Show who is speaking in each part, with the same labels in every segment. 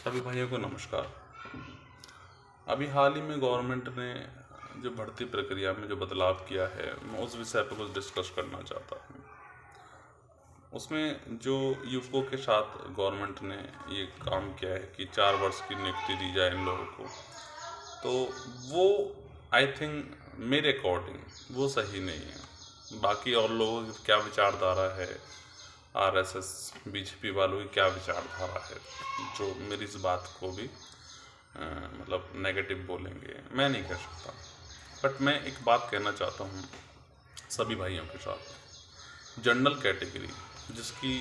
Speaker 1: सभी भाइयों को नमस्कार। अभी हाल ही में गवर्नमेंट ने जो भर्ती प्रक्रिया में जो बदलाव किया है, मैं उस विषय पर कुछ डिस्कस करना चाहता हूँ। उसमें जो युवकों के साथ गवर्नमेंट ने ये काम किया है कि 4 वर्ष की नियुक्ति दी जाए इन लोगों को, तो वो आई थिंक मेरे अकॉर्डिंग वो सही नहीं है। बाकी और लोगों की क्या विचारधारा है, आरएसएस बीजेपी वालों की क्या विचारधारा है, जो मेरी इस बात को भी मतलब नेगेटिव बोलेंगे, मैं नहीं कह सकता। बट मैं एक बात कहना चाहता हूँ सभी भाइयों के साथ। जनरल कैटेगरी जिसकी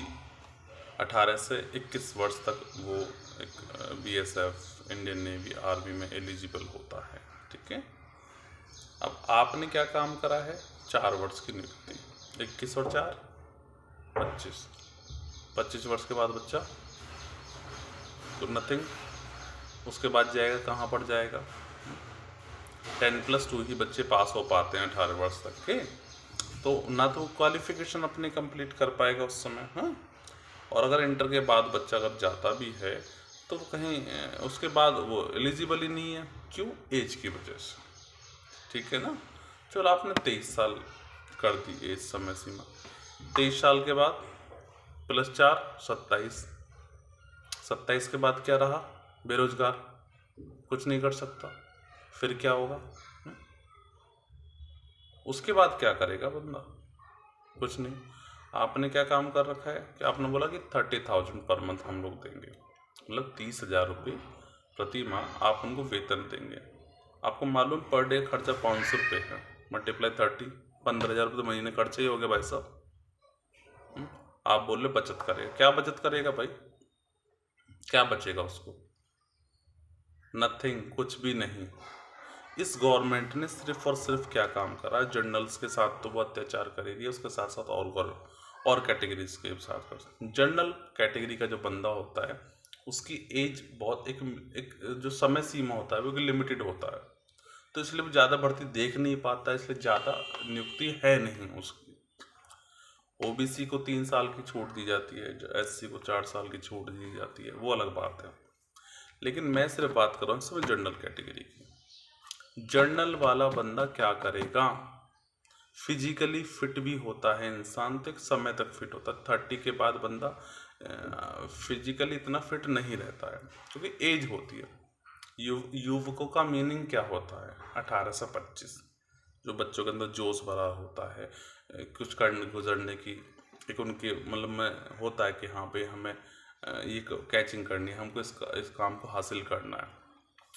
Speaker 1: 18 से 21 वर्ष तक वो एक बीएसएफ, इंडियन नेवी, आर्मी में एलिजिबल होता है, ठीक है। अब आपने क्या काम करा है? 4 वर्ष की नियुक्ति, 21 और 4 25 वर्ष के बाद बच्चा तो नथिंग। उसके बाद जाएगा कहाँ पर जाएगा? 10+2 ही बच्चे पास हो पाते हैं 18 वर्ष तक के, तो ना तो क्वालिफिकेशन अपने कंप्लीट कर पाएगा उस समय। हाँ, और अगर इंटर के बाद बच्चा अगर जाता भी है तो कहीं उसके बाद वो एलिजिबल ही नहीं है। क्यों? एज की वजह से, ठीक है ना। चलो आपने 23 साल कर दी एज समय सीमा, 23 साल के बाद +4 27, 27 के बाद क्या रहा? बेरोजगार, कुछ नहीं कर सकता। फिर क्या होगा? उसके बाद क्या करेगा बंदा? कुछ नहीं। आपने क्या काम कर रखा है कि आपने बोला कि 30,000 पर मंथ हम लोग देंगे, मतलब 30,000 रुपये प्रति माह आप उनको वेतन देंगे। आपको मालूम पर डे खर्चा 500 रुपये है, मल्टीप्लाई 30, 15,000 रुपये तो महीने खर्चे ही हो गए भाई साहब। आप बोल रहे बचत करेगा, क्या बचत करेगा भाई? क्या बचेगा उसको? नथिंग, कुछ भी नहीं। इस गवर्नमेंट ने सिर्फ और सिर्फ क्या काम करा? जनरल्स के साथ तो वो अत्याचार करेगी, उसके साथ साथ और कैटेगरीज के साथ कर। जनरल कैटेगरी का जो बंदा होता है उसकी एज बहुत एक जो समय सीमा होता है वो लिमिटेड होता है, तो इसलिए वो ज़्यादा भर्ती देख नहीं पाता, इसलिए ज़्यादा नियुक्ति है नहीं उसकी। ओबीसी को 3 साल की छूट दी जाती है, एससी को 4 साल की छूट दी जाती है, वो अलग बात है। लेकिन मैं सिर्फ बात कर रहा हूँ इसमें जनरल कैटेगरी की। जनरल वाला बंदा क्या करेगा? फिजिकली फिट भी होता है इंसान, तो एक समय तक फिट होता है। 30 के बाद बंदा फिजिकली इतना फिट नहीं रहता है क्योंकि एज होती है। युवकों का मीनिंग क्या होता है? 18 से 25, जो बच्चों के अंदर जोश भरा होता है, कुछ करने गुजरने की एक उनके मतलब में होता है कि हाँ भाई हमें ये कैचिंग करनी है, हमको इस काम को हासिल करना है।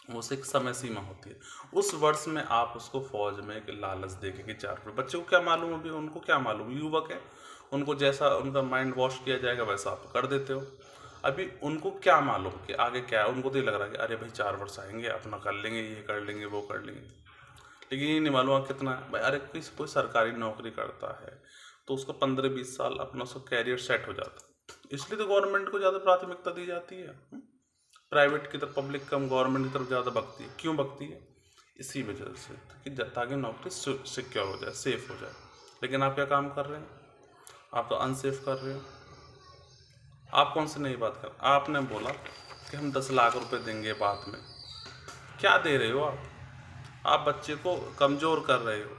Speaker 1: उस एक समय सीमा होती है। उस वर्ष में आप उसको फौज में एक लालच देके कि 4 रुपये, बच्चों को क्या मालूम? अभी उनको क्या मालूम? युवक है, उनको जैसा उनका माइंड वॉश किया जाएगा वैसा आप कर देते हो। अभी उनको क्या मालूम कि आगे क्या है? उनको तो ये लग रहा है कि अरे भाई 4 वर्ष आएंगे, अपना कर लेंगे, ये कर लेंगे, वो कर लेंगे। लेकिन ये नहीं मालूम कितना है भाई। अरे कोई सरकारी नौकरी करता है तो उसको 15-20 साल अपना उसका कैरियर सेट हो जाता है, इसलिए तो गवर्नमेंट को ज़्यादा प्राथमिकता दी जाती है। प्राइवेट की तरफ पब्लिक कम, गवर्नमेंट की तरफ ज़्यादा भगती है। क्यों भगती है? इसी वजह से कि ताकि नौकरी सिक्योर हो जाए, सेफ हो जाए। लेकिन आप क्या काम कर रहे हैं? आप तो अनसेफ कर रहे हो। आप कौन से नई बात कर? आपने बोला कि हम 10 लाख रुपए देंगे बाद में। क्या दे रहे हो आप? आप बच्चे को कमज़ोर कर रहे हो।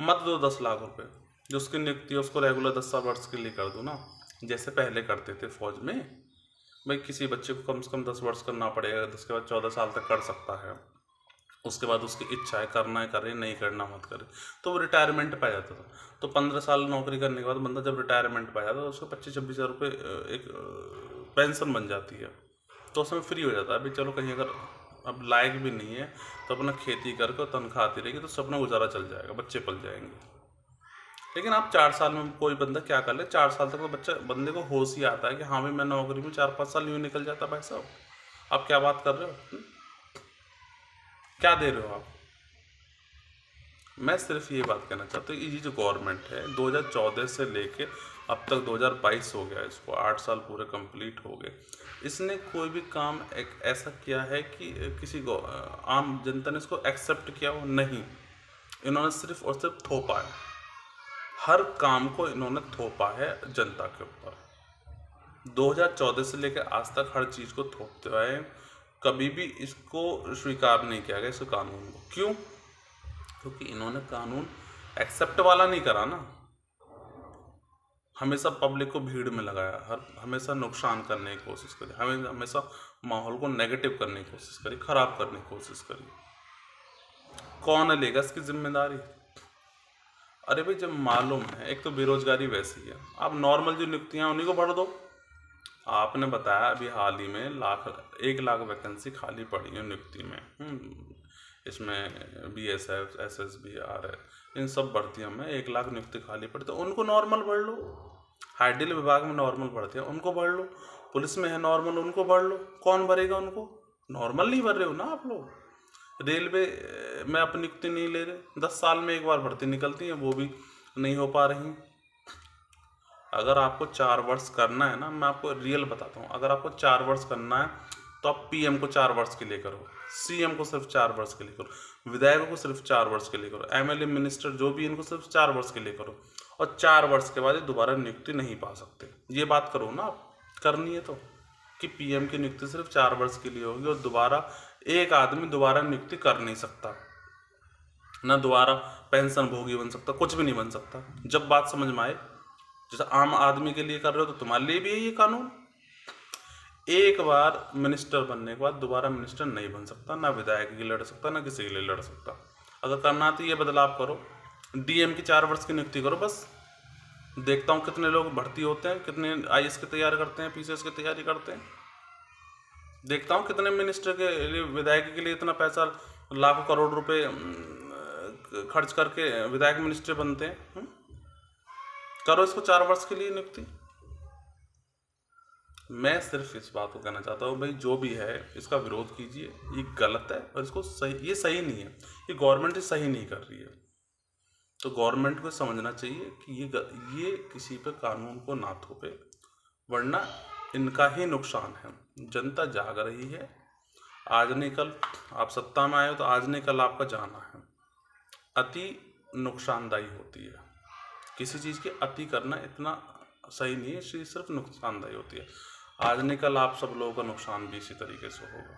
Speaker 1: मत दो 10 लाख रुपए, जो उसकी नियुक्ति है उसको रेगुलर 10 वर्ष के लिए कर दो ना, जैसे पहले करते थे फौज में। भाई किसी बच्चे को कम से कम 10 वर्ष करना पड़ेगा, 10 के बाद 14 साल तक कर सकता है। उसके बाद उसकी इच्छा है, करना है करे, नहीं करना मत करे, तो वो रिटायरमेंट पा जाता था। तो 15 साल नौकरी करने के बाद बंदा जब रिटायरमेंट पा जाता है तो उसको 25-26 हज़ार रुपये एक पेंशन बन जाती है, तो उसमें फ्री हो जाता है। अभी चलो कहीं अगर अब लायक भी नहीं है तो अपना खेती करके तनख्वाह आती रहेगी तो अपना गुजारा चल जाएगा, बच्चे पल जाएंगे। लेकिन आप 4 साल में कोई बंदा क्या कर ले, 4 साल तक तो बंदे को होश ही आता है कि हाँ भाई मैं नौकरी में 4-5 साल यूँ निकल जाता। भाई साहब आप क्या बात कर रहे हो? क्या दे रहे हो आप? मैं सिर्फ ये बात कहना चाहता हूँ, ये जो गवर्नमेंट है 2014 से लेके अब तक 2022 हो गया, इसको 8 साल पूरे कंप्लीट हो गए। इसने कोई भी काम एक ऐसा किया है कि किसी आम जनता ने इसको एक्सेप्ट किया हो? नहीं। इन्होंने सिर्फ और सिर्फ थोपा है। हर काम को इन्होंने थोपा है जनता के ऊपर। 2014 से लेकर आज तक हर चीज़ को थोपते आए। कभी भी इसको स्वीकार नहीं किया गया, इस कानून को। क्यों? क्योंकि इन्होंने कानून एक्सेप्ट वाला नहीं करा ना, हमेशा पब्लिक को भीड़ में लगाया, हमेशा नुकसान करने की कोशिश करी, हमेशा माहौल को नेगेटिव करने की कोशिश करी, खराब करने की कोशिश करी। कौन लेगा इसकी जिम्मेदारी? अरे भाई, जब मालूम है, एक तो बेरोजगारी वैसी है, आप नॉर्मल जो नियुक्तियां उन्हीं को भर दो। आपने बताया अभी हाल ही में 1 लाख वैकेंसी खाली पड़ी है नियुक्ति में। इसमें BSF, SSB, RS, इन सब भर्तियों में 1 लाख नियुक्ति खाली पड़ी, तो उनको नॉर्मल भर लो। हाइडिल विभाग में नॉर्मल भर्ती है, उनको भर लो। पुलिस में है नॉर्मल, उनको भर लो। कौन भरेगा उनको? नॉर्मल नहीं भर रहे हो ना आप लोग। रेलवे में आप नियुक्ति नहीं ले रहे, 10 साल में एक बार भर्ती निकलती है, वो भी नहीं हो पा रही। अगर आपको 4 वर्ष करना है ना, मैं आपको रियल बताता हूँ, अगर आपको 4 वर्ष करना है तो आप PM को 4 वर्ष के लिए करो, CM को सिर्फ 4 वर्ष के लिए करो, विधायकों को सिर्फ 4 वर्ष के लिए करो, MLA, मिनिस्टर जो भी, इनको सिर्फ 4 वर्ष के लिए करो, और 4 वर्ष के बाद ये दोबारा नियुक्ति नहीं पा सकते। ये बात करो ना आप, करनी है तो, कि PM की नियुक्ति सिर्फ 4 वर्ष के लिए होगी, और दोबारा एक आदमी दोबारा नियुक्ति कर नहीं सकता, ना दोबारा पेंशन भोगी बन सकता, कुछ भी नहीं बन सकता। जब बात समझ में आए, जैसे आम आदमी के लिए कर रहे हो तो तुम्हारे लिए भी है ये कानून। एक बार मिनिस्टर बनने के बाद दोबारा मिनिस्टर नहीं बन सकता, ना विधायक की लड़ सकता, ना किसी के लिए लड़ सकता। अगर करना तो ये बदलाव करो, DM की 4 वर्ष की नियुक्ति करो बस। देखता हूँ कितने लोग भर्ती होते हैं, कितने IAS की तैयारी करते हैं, PCS की तैयारी करते हैं। देखता हूँ कितने मिनिस्टर के लिए, विधायक के लिए इतना पैसा, लाखों करोड़ रुपए खर्च करके विधायक मिनिस्टर बनते हैं। करो इसको 4 वर्ष के लिए नियुक्ति। मैं सिर्फ इस बात को कहना चाहता हूँ भाई, जो भी है इसका विरोध कीजिए, ये गलत है और इसको सही, ये सही नहीं है, ये गवर्नमेंट सही नहीं कर रही है। तो गवर्नमेंट को समझना चाहिए कि ये किसी पे कानून को ना थोपे, वरना इनका ही नुकसान है। जनता जाग रही है, आज नहीं कल आप सत्ता में आए हो तो आज नहीं कल आपका जाना है। अति नुकसानदायी होती है, किसी चीज़ की अति करना इतना सही नहीं है, चीज़ सिर्फ नुकसानदायी होती है। आज नहीं कल आप सब लोगों का नुकसान भी इसी तरीके से होगा।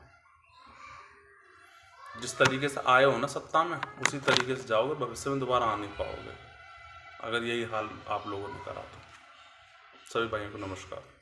Speaker 1: जिस तरीके से आए हो ना सत्ता में, उसी तरीके से जाओगे, भविष्य में दोबारा आ नहीं पाओगे, अगर यही हाल आप लोगों ने करा तो। सभी भाइयों को नमस्कार।